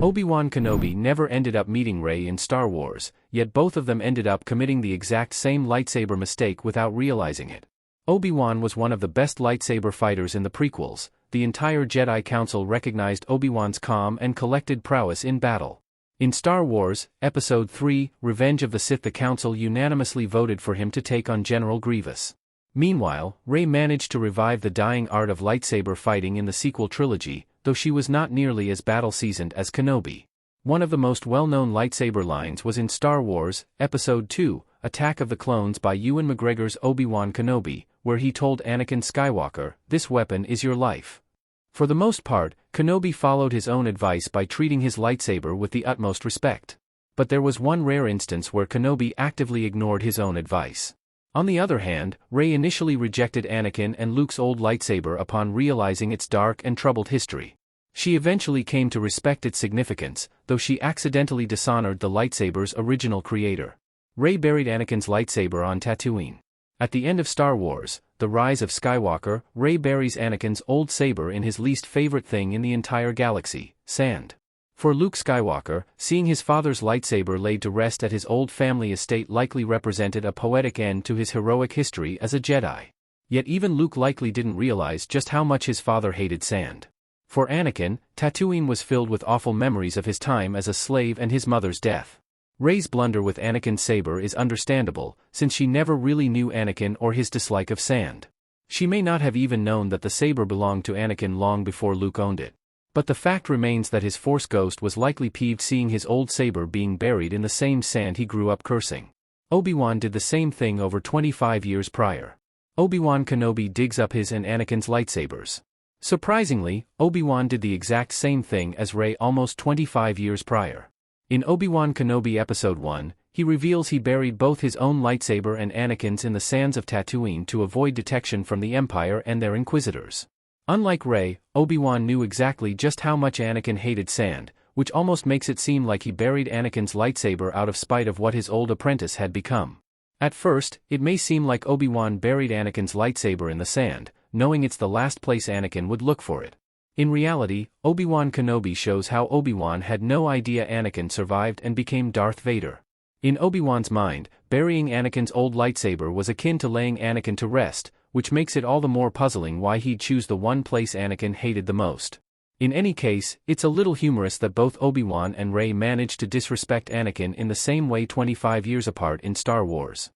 Obi Wan Kenobi never ended up meeting Rey in Star Wars, yet both of them ended up committing the exact same lightsaber mistake without realizing it. Obi-Wan was one of the best lightsaber fighters in the prequels. The entire Jedi Council recognized Obi-Wan's calm and collected prowess in battle. In Star Wars, Episode 3, Revenge of the Sith, the Council unanimously voted for him to take on General Grievous. Meanwhile, Rey managed to revive the dying art of lightsaber fighting in the sequel trilogy, though she was not nearly as battle-seasoned as Kenobi. One of the most well-known lightsaber lines was in Star Wars, Episode 2, Attack of the Clones by Ewan McGregor's Obi Wan Kenobi, where he told Anakin Skywalker, "This weapon is your life." For the most part, Kenobi followed his own advice by treating his lightsaber with the utmost respect. But there was one rare instance where Kenobi actively ignored his own advice. On the other hand, Rey initially rejected Anakin and Luke's old lightsaber upon realizing its dark and troubled history. She eventually came to respect its significance, though she accidentally dishonored the lightsaber's original creator. Rey buried Anakin's lightsaber on Tatooine. At the end of Star Wars, The Rise of Skywalker, Rey buries Anakin's old saber in his least favorite thing in the entire galaxy, sand. For Luke Skywalker, seeing his father's lightsaber laid to rest at his old family estate likely represented a poetic end to his heroic history as a Jedi. Yet even Luke likely didn't realize just how much his father hated sand. For Anakin, Tatooine was filled with awful memories of his time as a slave and his mother's death. Rey's blunder with Anakin's saber is understandable, since she never really knew Anakin or his dislike of sand. She may not have even known that the saber belonged to Anakin long before Luke owned it. But the fact remains that his Force ghost was likely peeved seeing his old saber being buried in the same sand he grew up cursing. Obi-Wan did the same thing over 25 years prior. Obi-Wan Kenobi digs up his and Anakin's lightsabers. Surprisingly, Obi-Wan did the exact same thing as Rey almost 25 years prior. In Obi-Wan Kenobi Episode 1, he reveals he buried both his own lightsaber and Anakin's in the sands of Tatooine to avoid detection from the Empire and their Inquisitors. Unlike Rey, Obi-Wan knew exactly just how much Anakin hated sand, which almost makes it seem like he buried Anakin's lightsaber out of spite of what his old apprentice had become. At first, it may seem like Obi-Wan buried Anakin's lightsaber in the sand, knowing it's the last place Anakin would look for it. In reality, Obi-Wan Kenobi shows how Obi-Wan had no idea Anakin survived and became Darth Vader. In Obi-Wan's mind, burying Anakin's old lightsaber was akin to laying Anakin to rest, which makes it all the more puzzling why he'd choose the one place Anakin hated the most. In any case, it's a little humorous that both Obi-Wan and Rey managed to disrespect Anakin in the same way 25 years apart in Star Wars.